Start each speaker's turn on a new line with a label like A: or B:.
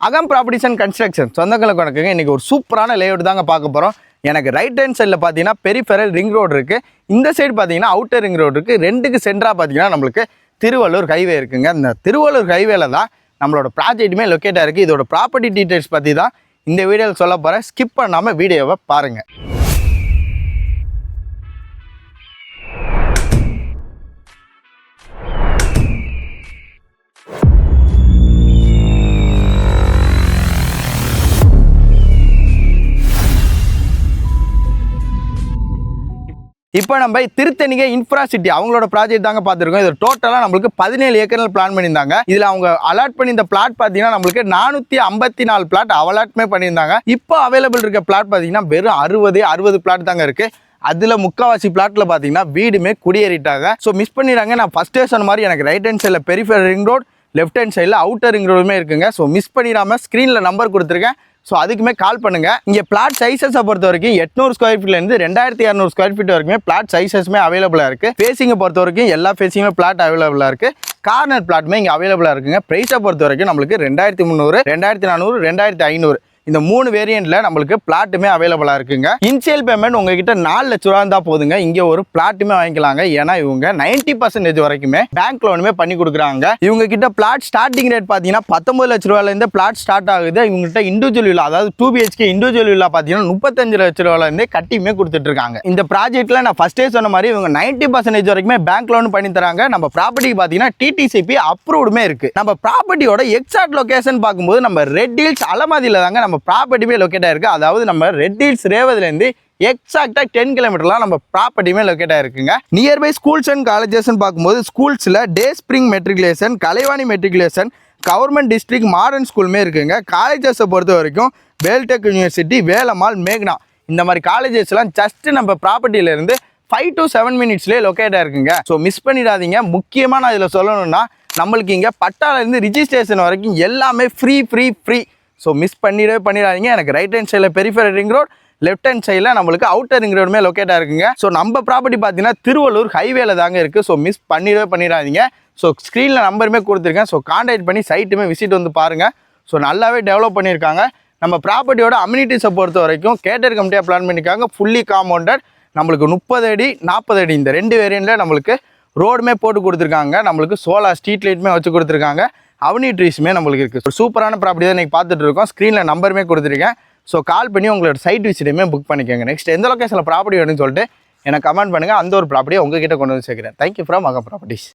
A: அகம் properties and construction சொந்தங்களுக்கு வணக்கங்க. இன்றைக்கி ஒரு சூப்பரான லேஅவுட் தாங்க பார்க்க போகிறோம். எனக்கு ரைட் ஹேண்ட் சைடில் பார்த்தீங்கன்னா பெரிஃபெரல் ரிங் ரோடு இருக்குது, இந்த சைடு பார்த்தீங்கன்னா அவுட்டர் ரிங் ரோடு இருக்குது. ரெண்டுக்கு சென்டராக பார்த்தீங்கன்னா நம்மளுக்கு திருவள்ளூர் ஹைவே இருக்குங்க. இந்த திருவள்ளூர் ஹைவேல தான் நம்மளோட ப்ராஜெக்ட்டுமே லொக்கேட்டாக இருக்குது. இதோட ப்ராப்பர்ட்டி டீட்டெயில்ஸ் பற்றி தான் இந்த வீடியோவில் சொல்ல போகிறேன். ஸ்கிப் பண்ணாமல் வீடியோவை பாருங்கள். இப்போ நம்ம திருத்தணிகை இன்ஃப்ராசிட்டி அவங்களோட ப்ராஜெக்ட் தாங்க பார்த்துருக்கோம். இது டோட்டலாக நம்மளுக்கு 17 ஏக்கரில் பிளான் பண்ணியிருந்தாங்க. இதில் அவங்க அலாட் பண்ணி இந்த பிளாட் பார்த்தீங்கன்னா நம்மளுக்கு 454 பிளாட் அலாட்மே பண்ணியிருந்தாங்க. இப்போ அவைலபிள் இருக்க பிளாட் பார்த்தீங்கன்னா வெறும் 60 பிளாட் தாங்க இருக்குது. அதில் முக்கால்வாசி பிளாட்டில் பார்த்தீங்கன்னா வீடுமே குடியேறிட்டாங்க. ஸோ மிஸ் பண்ணிடுறாங்க. நான் ஃபஸ்ட்டே சொன்ன மாதிரி எனக்கு ரைட் ஹேண்ட் சைடில் peripheral ring road, left hand சைடில் அவுட்டர் ரிங் ரோடுமே இருக்குங்க. ஸோ மிஸ் பண்ணிடாமல் ஸ்க்ரீனில் நம்பர் கொடுத்துருக்கேன். ஸோ அதுக்குமே கால் பண்ணுங்கள். இங்கே பிளாட் சைஸஸை பொறுத்த வரைக்கும் 800 ஸ்கொயர் ஃபீட்லேருந்து 2200 ஸ்கொயர் ஃபீட் வரைக்குமே பிளாட் சைஸஸ்மே அவைலபிளாக இருக்குது. ஃபேஸிங்கை பொறுத்த வரைக்கும் எல்லா ஃபேஸிங்குமே பிளாட் அவைலபிளாக இருக்குது. கார்னர் பிளாட்டுமே இங்கே அவைலபிளாக இருக்குங்க. ப்ரைஸை பொறுத்த வரைக்கும் நம்மளுக்கு 2300, 2400, 2500 இந்த 3 வேரியண்ட்டில் நம்மளுக்கு பிளாட்டுமே அவைலபிளாக இருக்குங்க. இனிஷியல் பேமெண்ட் உங்ககிட்ட 4 லட்ச ரூபா இருந்தால் போதுங்க. இங்கே ஒரு பிளாட்டுமே வாங்கிக்கலாங்க. ஏன்னா இவங்க 90% வரைக்குமே பேங்க் லோனுமே பண்ணி கொடுக்குறாங்க. இவங்க கிட்ட பிளாட் ஸ்டார்டிங் ரேட் பார்த்தீங்கன்னா 19 லட்ச ரூபாயிலேருந்து பிளாட் ஸ்டார்ட் ஆகுது. இவங்ககிட்ட இண்டிவிஜுவல் வில்லா, அதாவது 2 BHK இண்டிவிஜுவல் வில்லா பார்த்தீங்கன்னா 35 லட்ச ரூபாயிலேருந்தே கட்டியுமே கொடுத்துட்டு இருக்காங்க. இந்த ப்ராஜெக்ட்டில் நான் ஃபஸ்ட்டே சொன்ன மாதிரி இவங்க 90% வரைக்குமே பேங்க் லோன் பண்ணி தராங்க. நம்ம ப்ராப்பர்ட்டிக்கு பார்த்தீங்கன்னா TTCP அப்ரூவ்டுமே இருக்குது. நம்ம ப்ராப்பர்ட்டியோட எக்ஸாக்ட் லொகேஷன் பார்க்கும்போது நம்ம ரெட் ஹில்ஸ் அலமதியில் தாங்க நம்ம ப்ராப்பர்ட்டியுமே லொக்கேட் ஆயிருக்கு. அதாவது நம்ம ரெட் ஹில்ஸ் ரேவதிலேருந்து எக்ஸாக்டாக 10 கிலோமீட்டர்லாம் நம்ம ப்ராப்பர்ட்டியுமே லொக்கேட் ஆயிருக்குங்க. நியர்பை ஸ்கூல்ஸ் அண்ட் காலேஜஸ்ன்னு பார்க்கும்போது ஸ்கூல்ஸில் Day Spring matriculation, Kalaivani matriculation, government district modern ஸ்கூலுமே இருக்குங்க. காலேஜஸை பொறுத்த வரைக்கும் வேல்டெக் யூனிவர்சிட்டி, வேலம்மாள், மேக்னா இந்த மாதிரி காலேஜஸ்லாம் ஜஸ்ட் நம்ம ப்ராப்பர்ட்டியிலேருந்து 5 to 7 மினிட்ஸ்லேயே லொக்கேட் ஆயிருக்குங்க. ஸோ மிஸ் பண்ணிடாதீங்க. முக்கியமாக நான் இதில் சொல்லணும்னா நம்மளுக்கு இங்கே பட்டாலேருந்து ரிஜிஸ்ட்ரேஷன் வரைக்கும் எல்லாமே ஃப்ரீ. ஸோ மிஸ் பண்ணிடாதீங்க. எனக்கு ரைட் ஹேண்ட் சைடில் peripheral ring road, left hand சைடில் நம்மளுக்கு அவுட்டர் ரிங் ரோடுமே லொக்கேட்டாக இருக்குங்க. ஸோ நம்ம ப்ராப்பர்ட்டி பார்த்தீங்கன்னா திருவள்ளூர் ஹைவேல தாங்க இருக்குது. ஸோ மிஸ் பண்ணிடாதீங்க. ஸோ ஸ்க்ரீனில் நம்பருமே கொடுத்துருக்கேன். ஸோ கான்டாக்ட் பண்ணி சைட்டுமே விசிட் வந்து பாருங்கள். ஸோ நல்லாவே டெவலப் பண்ணியிருக்காங்க. நம்ம ப்ராப்பர்ட்டியோட அம்யூனிட்டிஸை பொறுத்த வரைக்கும் கேட்டர் கமிட்டியாக பிளான் பண்ணியிருக்காங்க. Fully compounded. நம்மளுக்கு 30 அடி 40 அடி இந்த 2 வேரியண்ட்டில் நம்மளுக்கு ரோடுமே போட்டு கொடுத்துருக்காங்க. நம்மளுக்கு சோலார் ஸ்ட்ரீட் லைட்டுமே வச்சு கொடுத்துருக்காங்க. அவனி ட்ரீஸுமே நம்மளுக்கு இருக்குது. சூப்பரான ப்ராப்பர்ட்டி தான் இன்றைக்கி பார்த்துட்டு இருக்கோம். ஸ்க்ரீனில் நம்பருமே கொடுத்துருக்கேன். ஸோ கால் பண்ணி உங்களோட சைட் விசிட்டுமே புக் பண்ணிக்கோங்க. நெக்ஸ்ட் எந்த லொக்கேஷனில் ப்ராப்பர்ட்டி வேணும்னு சொல்லிட்டு எனக்கு கமெண்ட் பண்ணுங்கள். அந்த ஒரு ப்ராப்பர்ட்டியை உங்ககிட்ட கொண்டு வந்து சேர்க்குறேன். தேங்க்யூ ஃப்ரம் அகம் ப்ராப்பர்ட்டிஸ்.